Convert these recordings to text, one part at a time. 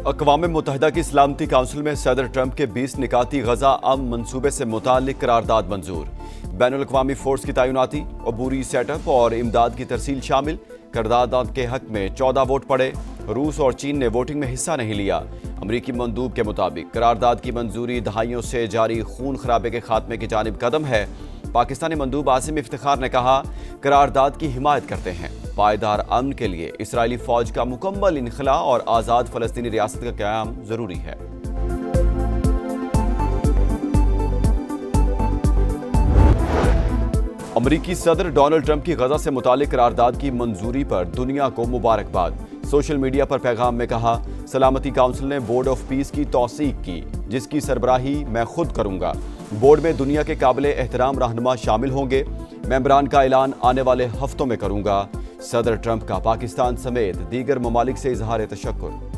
अक़वाम मुत्तहिदा की सलामती काउंसिल में सदर ट्रंप के 20 निकाती गजा अमन मंसूबे से मुताल्लिक करारदाद मंजूर। बैनुल अक़वामी फोर्स की तैनाती, अबूरी सेटअप और इमदाद की तरसील शामिल। करारदाद के हक में 14 वोट पड़े। रूस और चीन ने वोटिंग में हिस्सा नहीं लिया। अमरीकी मंदूब के मुताबिक करारदाद की मंजूरी दहाइयों से जारी खून खराबे के खात्मे की जानिब कदम है। पाकिस्तानी मंदूब आसिम इफ्तिखार ने कहा, करारदाद की हिमायत करते हैं। पायदार अमन के लिए इसराइली फौज का मुकम्मल इनखला और आज़ाद फ़लस्तीनी रियासत का क़याम ज़रूरी है। अमरीकी सदर डोनाल्ड ट्रंप की गजा से मुतालिक करारदाद की मंजूरी पर दुनिया को मुबारकबाद। सोशल मीडिया पर पैगाम में कहा, सलामती काउंसिल ने बोर्ड ऑफ पीस की तौसीक की, जिसकी सरबराही मैं खुद करूंगा। बोर्ड में दुनिया के काबिल एहतराम रहनुमा शामिल होंगे। मेंबरान का ऐलान आने वाले हफ्तों में करूंगा। सदर ट्रंप का पाकिस्तान समेत दीगर ममालिक से इजहार तशक्कुर।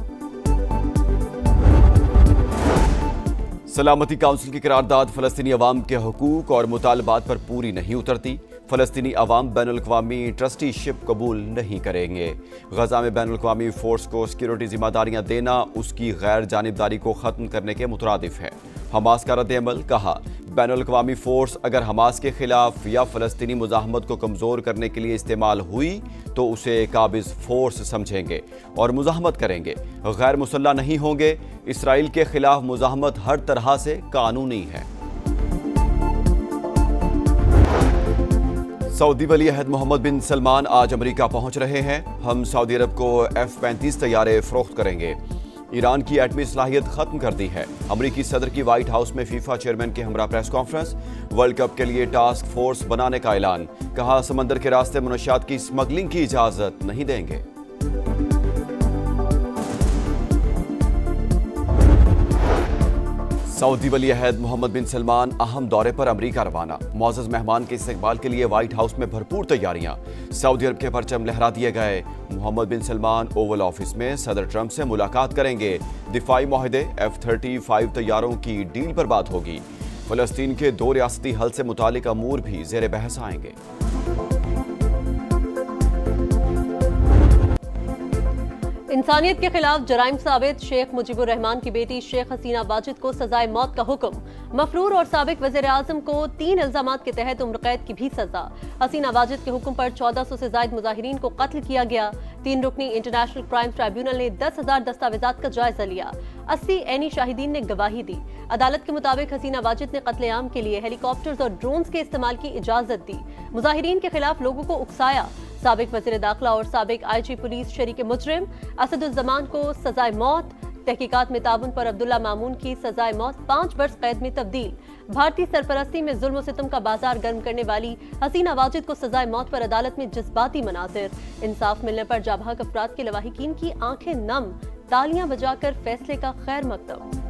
सलामती काउंसिल की करारदाद फ़लस्तीनी अवाम के हुकूक और मुतालबात पर पूरी नहीं उतरती। फ़लस्तीनी अवाम बैनुल अक़वामी ट्रस्टीशिप कबूल नहीं करेंगे। गजा में बैनुल अक़वामी फोर्स को सिक्योरिटी जिम्मेदारियां देना उसकी गैर जानिबदारी को ख़त्म करने के मुतरादिफ है। हमास का रद्द-ए-अमल, कहा, बैनुल अक़वामी फोर्स अगर हमास के खिलाफ या फ़लस्तीनी मुज़ाहमत को कमज़ोर करने के लिए इस्तेमाल हुई तो उसे काबिज़ फोर्स समझेंगे और मुज़ाहमत करेंगे। गैर मुसल्लह नहीं होंगे। इसराइल के खिलाफ मुज़ाहमत हर तरह से कानूनी है। सऊदी वली अहद मोहम्मद बिन सलमान आज अमेरिका पहुंच रहे हैं। हम सऊदी अरब को F-35 तैयारे फरोख्त करेंगे। ईरान की एटमी सलाहियत खत्म कर दी है। अमरीकी सदर की व्हाइट हाउस में फीफा चेयरमैन के हमरा प्रेस कॉन्फ्रेंस। वर्ल्ड कप के लिए टास्क फोर्स बनाने का ऐलान, कहा, समंदर के रास्ते मुनशियात की स्मगलिंग की इजाजत नहीं देंगे। सऊदी वली अहद मोहम्मद बिन सलमान अहम दौरे पर अमेरिका रवाना। मुअज़्ज़ज़ मेहमान के इस्तकबाल के लिए व्हाइट हाउस में भरपूर तैयारियां। सऊदी अरब के परचम लहरा दिए गए। मोहम्मद बिन सलमान ओवल ऑफिस में सदर ट्रंप से मुलाकात करेंगे। दिफाई मुआहदे F-35 तैयारों की डील पर बात होगी। फ़लस्तीन के 2 रियासती हल से मुतालिक अमूर भी ज़ेरे बहस आएंगे। इंसानियत के खिलाफ जराइम साबित शेख मुजीबुर रहमान की बेटी शेख हसीना वाजिद को सजाए मौत का हुक्म। मफरूर और साबिक वज़ीर आज़म को 3 इल्जामात के तहत उम्र कैद की भी सजा। हसीना वाजिद के हुक्म पर 1400 से ज्यादा मुजाहिरीन को कत्ल किया गया। 3 रुकनी इंटरनेशनल क्राइम ट्राइब्यूनल ने 10,000 दस्तावेजात का जायजा लिया। 80 ऐनी शाहिदीन ने गवाही दी। अदालत के मुताबिक हसीना वाजिद ने कत्लेआम के लिए हेलीकॉप्टर्स और ड्रोन्स के इस्तेमाल की इजाजत दी। मुजाहिरीन के खिलाफ लोगों को उकसाया। साबिक वज़ीर दाखिला और साबिक IG पुलिस शरीक मुजरिम असदुज़्ज़मान को सजाए मौत। तहकीकात में ताउन पर अब्दुल्ला मामून की सजाए मौत 5 वर्ष कैद में तब्दील। भारतीय सरपरस्ती में जुल्म सितम का बाजार गर्म करने वाली हसीना वाजिद को सजाए मौत पर अदालत में जज्बाती मनाजिर। इंसाफ मिलने पर जाबाक अफराद के लवाहिकीन की आंखें नम, तालियां बजाकर फैसले का खैर मकदम।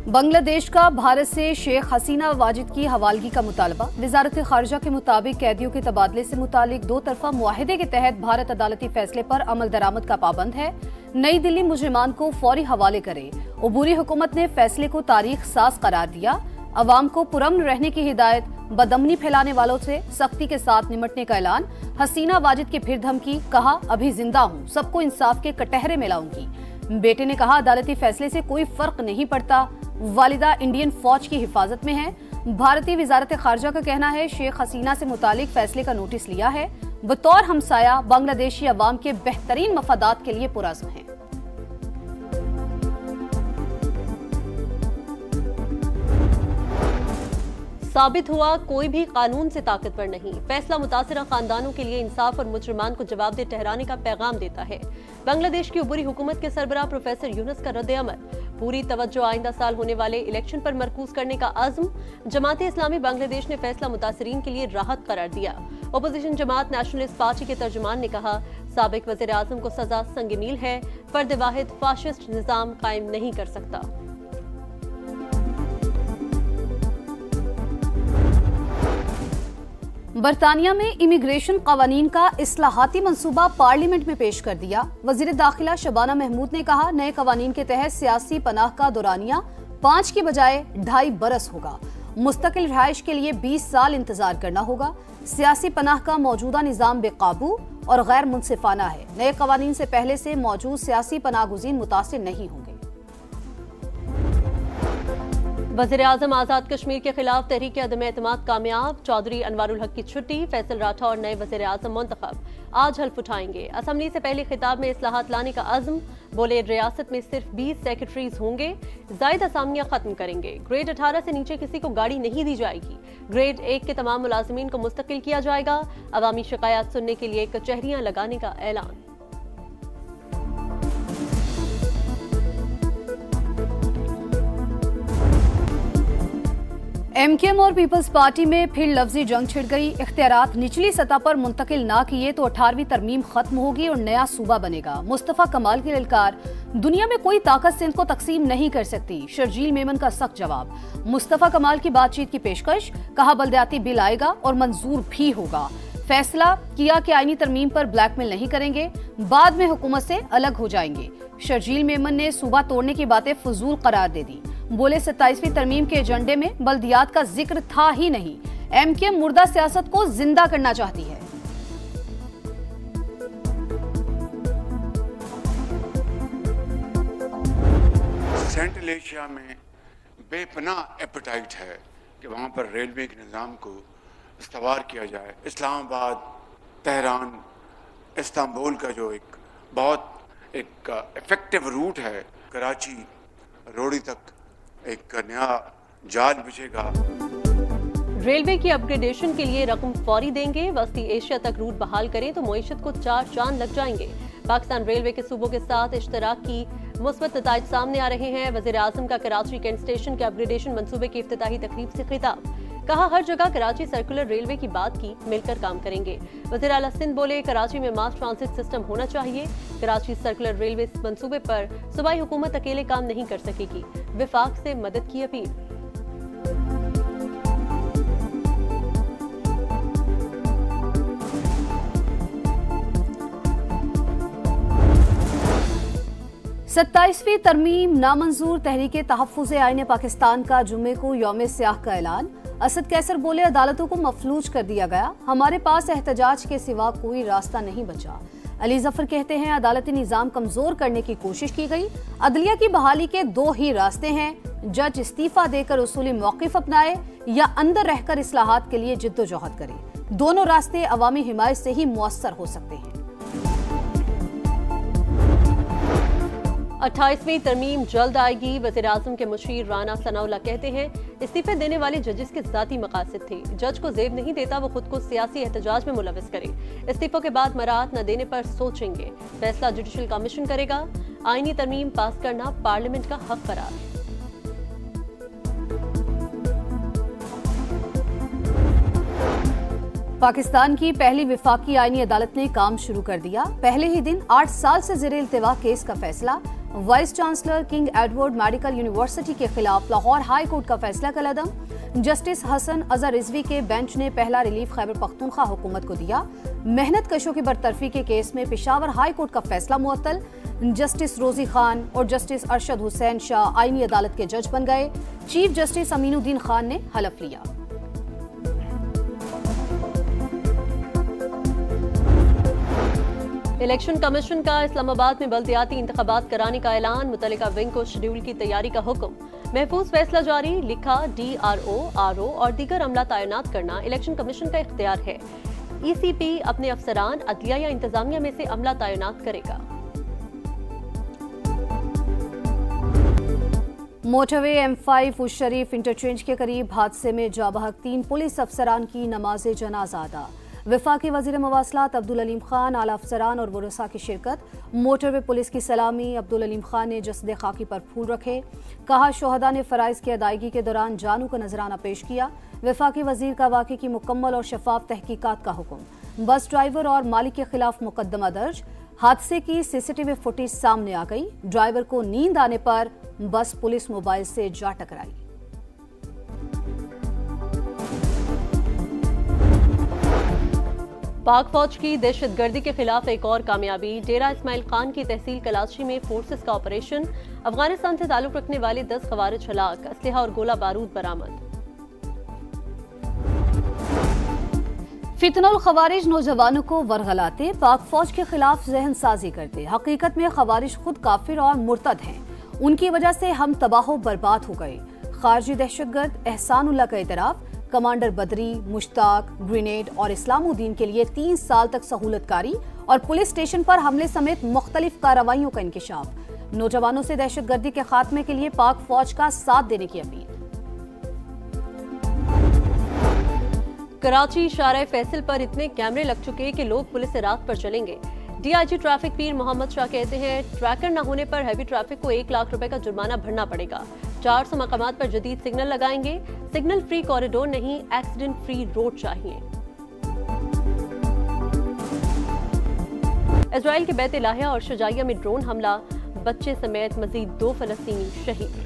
बांग्लादेश का भारत से शेख हसीना वाजिद की हवालगी का मुतालबा। वजारत खारजा के मुताबिक कैदियों के तबादले से मुतालिक 2 तरफा मुआहिदे के तहत भारत अदालती फैसले पर अमल दरामद का पाबंद है। नई दिल्ली मुजरिमान को फौरी हवाले करे। अबूरी हुकूमत ने फैसले को तारीख साज करार दिया। अवाम को पुरअमन रहने की हिदायत। बदअमनी फैलाने वालों से सख्ती के साथ निमटने का ऐलान। हसीना वाजिद की फिर धमकी, कहा, अभी जिंदा हूँ, सबको इंसाफ के कटहरे में लाऊंगी। बेटे ने कहा, अदालती फैसले से कोई फर्क नहीं पड़ता। वालिदा इंडियन फौज की हिफाजत में है। भारतीय वजारत खारजा का कहना है, शेख हसीना से मुतालिक फैसले का नोटिस लिया है। बतौर हमसाया बांग्लादेशी अवाम के बेहतरीन मफादात के लिए पुरअज़्म है। साबित हुआ कोई भी कानून से ताकतवर नहीं। फैसला मुतासिरा खानदानों के लिए इंसाफ और मुजरिमान को जवाबदेह ठहराने का पैगाम देता है। बांग्लादेश की उबूरी हुकूमत के सरबराह प्रोफेसर यूनुस का रद्द-ए-अमल। पूरी तवज्जो आइंदा साल होने वाले इलेक्शन पर मरकूज करने का अज़्म। जमात इस्लामी बांग्लादेश ने फैसला मुतासिरीन के लिए राहत करार दिया। अपोजिशन जमात नेशनलिस्ट पार्टी के तर्जुमान ने कहा, साबिक वज़ीर आज़म को सजा संग-मील है। फर्द वाहिद फाशिस्ट निज़ाम कायम नहीं कर सकता। बरतानिया में इमिग्रेशन कवानीन का इस्लाहाती मंसूबा पार्लियामेंट में पेश कर दिया। वजीर दाखिला शबाना महमूद ने कहा, नए कवानीन के तहत सियासी पनाह का दौरानिया 5 की बजाय 2.5 बरस होगा। मुस्तकिल रिहाइश के लिए 20 साल इंतजार करना होगा। सियासी पनाह का मौजूदा निजाम बेकाबू और गैर मुनसिफाना है। नए कवानीन से पहले से मौजूद सियासी पनाहगुज़ीन मुतासिर नहीं होंगे। वज़ीर-ए-आज़म आज़ाद कश्मीर के खिलाफ तहरीक अदम एतमाद कामयाब। चौधरी अनवारुल हक की छुट्टी, फैसल राठौर नए वज़ीर-ए-आज़म मुंतखब। आज हल्फ उठाएंगे। असम्बली से पहले खिताब में इस्लाहात लाने का अज़्म। बोले रियासत में सिर्फ 20 सेक्रेटरीज होंगे, जायद असामियां खत्म करेंगे। ग्रेड 18 से नीचे किसी को गाड़ी नहीं दी जाएगी। ग्रेड 1 के तमाम मुलाजिमीन को मुस्तकिल किया जाएगा। अवामी शिकायत सुनने के लिए कचहरियां लगाने का ऐलान। एमकेएम और पीपल्स पार्टी में फिर लफ्जी जंग छिड़ गई। इख्तियारात निचली सतह पर मुंतकिल ना किए तो 18वीं तरमीम खत्म होगी और नया सूबा बनेगा। मुस्तफा कमाल की ललकार, दुनिया में कोई ताकत सिंध को तकसीम नहीं कर सकती। शर्जील मेमन का सख्त जवाब। मुस्तफा कमाल की बातचीत की पेशकश, कहा बलदियाती बिल आएगा और मंजूर भी होगा। फैसला किया कि आईनी तरमीम पर ब्लैकमेल नहीं करेंगे, बाद में हुकूमत से अलग हो जाएंगे। शर्जील मेमन ने सूबा तोड़ने की बातें फजूल करार दे दी। बोले 27वीं तरमीम के एजेंडे में बल्दियात का जिक्र था ही नहीं। एमकेएम मुर्दा सियासत को जिंदा करना चाहती है। सेंट्रल एशिया में बेपनाह एपेटाइट है कि वहाँ पर रेलवे के निज़ाम को इस्तेमाल किया जाए। इस्लामाबाद, तेहरान, इस्तांबुल का जो एक बहुत इफेक्टिव रूट है, कराची रोड़ी तक एक नया जाल बिछेगा। रेलवे की अपग्रेडेशन के लिए रकम फौरी देंगे। वस्ती एशिया तक रूट बहाल करें तो मईशत को 4 चांद लग जाएंगे। पाकिस्तान रेलवे के सूबों के साथ इश्तराक की मुस्बत नताइज सामने आ रहे हैं। वज़ीर-ए-आज़म का कराची कैंट स्टेशन के अपग्रेडेशन मंसूबे की इफ्तिताही तकरीब से खिताब। कहा हर जगह कराची सर्कुलर रेलवे की बात की, मिलकर काम करेंगे। वज़ीर आला सिंध बोले कराची में मास ट्रांसिट सिस्टम होना चाहिए। कराची सर्कुलर रेलवे मंसूबे पर सूबाई हुकूमत अकेले काम नहीं कर सकेगी। विफाक से मदद की अपील। सत्ताईसवीं तरमीम नामंजूर। तहरीके तहफ़्फ़ुज़ आईन पाकिस्तान का जुम्मे को यौम स्याह का ऐलान। असद कैसर बोले अदालतों को मफलूज कर दिया गया, हमारे पास एहतजाज के सिवा कोई रास्ता नहीं बचा। अली जफर कहते हैं अदालती निज़ाम कमजोर करने की कोशिश की गई। अदलिया की बहाली के 2 ही रास्ते हैं, जज इस्तीफा देकर उसूली मौक़िफ़ अपनाए या अंदर रहकर इस्लाहात के लिए जिद्दोजहद करे। दोनों रास्ते अवामी हिमायत से ही मुअस्सर हो सकते हैं। 28वीं तरमीम जल्द आएगी। वज़ीर-ए-आज़म के मुशीर राना सनाउल्लाह कहते हैं इस्तीफे देने वाले जजेस के ज़ाती मकासद थे। जज को ज़ेब नहीं देता, वो खुद को सियासी एहतजाज में मुलविस करे। इस्तीफों के बाद मराहत न देने पर सोचेंगे। फैसला जुडिशल कमीशन करेगा। आईनी तरमीम पास करना पार्लियामेंट का हक करार। पाकिस्तान की पहली विफाकी आईनी अदालत ने काम शुरू कर दिया। पहले ही दिन 8 साल से ज़ेरे इल्तिवा केस का फैसला। Vice chancellor king Edward medical university के खिलाफ लाहौर हाई कोर्ट का फैसला कलअदम। जस्टिस हसन अजहर रिजवी के बेंच ने पहला रिलीफ खैबर पख्तूनख्वा हुकूमत को दिया। मेहनत कशों की बरतरफी के केस में पेशावर हाई कोर्ट का फैसला मुअत्तल। जस्टिस रोजी खान और जस्टिस अरशद हुसैन शाह आईनी अदालत के जज बन गए। चीफ जस्टिस अमीनुद्दीन खान ने हलफ लिया। इलेक्शन कमीशन का इस्लामाबाद में बल्दियाती इंतखाबात कराने का ऐलान। मुतल्लिका विंग को शेड्यूल की तैयारी का हुक्म। महफूज फैसला जारी। लिखा DRO, RO और दीगर अमला तैनात करना इलेक्शन कमीशन का इख्तियार है। ECP अपने अफसरान अदलिया या इंतजामिया में से अमला तैनात करेगा। मोटरवे M5 उस शरीफ इंटरचेंज के करीब हादसे में जाबहक 3 पुलिस अफसरान की नमाज जनाजा अदा। वफाकी वज़ीर मवासलात अब्दुल अलीम खान, आला अफसरान और वरसा की शिरकत। मोटरवे पुलिस की सलामी। अब्दुल अलीम खान ने जसदे खाकी पर फूल रखे। कहा शोहदा ने फ़राइज़ की अदायगी के दौरान जानू का नजराना पेश किया। वफाकी वज़ीर का वाक़े की मुकम्मल और शफाफ तहकीकात का हुक्म। बस ड्राइवर और मालिक के खिलाफ मुकदमा दर्ज। हादसे की CCTV फुटेज सामने आ गई। ड्राइवर को नींद आने पर बस पुलिस मोबाइल से जा टकराई। पाक फौज की दहशतगर्दी के खिलाफ एक और कामयाबी। डेरा इस्माइल खान की तहसील कलाची में फोर्सेस का ऑपरेशन। अफगानिस्तान से ताल्लुक रखने वाले 10 खवारिज हलाक, असलहा और गोला बारूद बरामद। फितनुल खवारिज नौजवानों को वरगलाते, पाक फौज के खिलाफ जहन साजी करते। हकीकत में खवारिज खुद काफिर और मुर्तद हैं, उनकी वजह से हम तबाह बर्बाद हो गए। खारजी दहशतगर्द एहसानुल्लाह का इतराफ। कमांडर बदरी, मुश्ताक, ग्रेनेड और इस्लामुद्दीन के लिए 3 साल तक सहूलतकारी और पुलिस स्टेशन पर हमले समेत मुख्तलिफ कार्रवाइयों का इंकिशाफ। नौजवानों से दहशतगर्दी के खात्मे के लिए पाक फौज का साथ देने की अपील। कराची शारा फैसल पर इतने कैमरे लग चुके कि लोग पुलिस से रात पर चलेंगे। डीआईजी ट्रैफिक पीर मोहम्मद शाह कहते हैं, ट्रैकर न होने पर हैवी ट्रैफिक को 1 लाख रुपए का जुर्माना भरना पड़ेगा। 400 मकामात पर जदीद सिग्नल लगाएंगे। सिग्नल फ्री कॉरिडोर नहीं, एक्सीडेंट फ्री रोड चाहिए। इजराइल के बैत लाहिया और शुजाइया में ड्रोन हमला, बच्चे समेत मजीद 2 फलस्तीनी शहीद।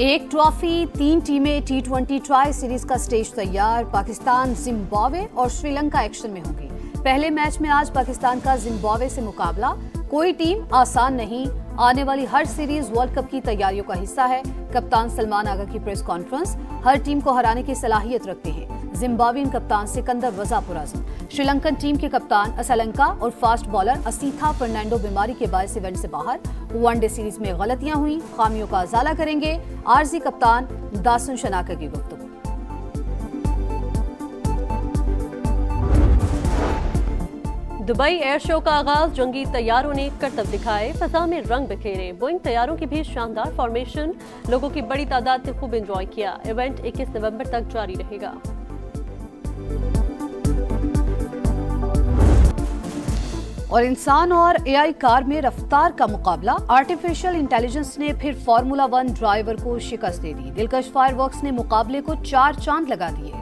एक ट्रॉफी, 3 टीमें T20 ट्राई सीरीज का स्टेज तैयार। पाकिस्तान, जिम्बाब्वे और श्रीलंका एक्शन में होंगी। पहले मैच में आज पाकिस्तान का जिम्बाब्वे से मुकाबला। कोई टीम आसान नहीं, आने वाली हर सीरीज वर्ल्ड कप की तैयारियों का हिस्सा है। कप्तान सलमान आगा की प्रेस कॉन्फ्रेंस। हर टीम को हराने की सलाहियत रखते हैं। जिम्बाब्वियन कप्तान सिकंदर वजा पुरअज़्म। श्रीलंकन टीम के कप्तान असलंका और फास्ट बॉलर असीथा फर्नांडो बीमारी के बायस इवेंट से बाहर। वनडे सीरीज में गलतियां हुई, खामियों का अजाला करेंगे आरजी कप्तान दासन शनाका की गुफ्तगू। दुबई एयर शो का आगाज, जंगी तैयारों ने करतब दिखाए, फजा में रंग बिखेरे। बोइंग तैयारों की भी शानदार फॉर्मेशन, लोगों की बड़ी तादाद ने खूब एंजॉय किया। इवेंट 21 नवंबर तक जारी रहेगा। और इंसान और एआई कार में रफ्तार का मुकाबला। आर्टिफिशियल इंटेलिजेंस ने फिर फार्मूला 1 ड्राइवर को शिकस्त दे दी। दिलकश फायरवर्क्स ने मुकाबले को 4 चांद लगा दिए।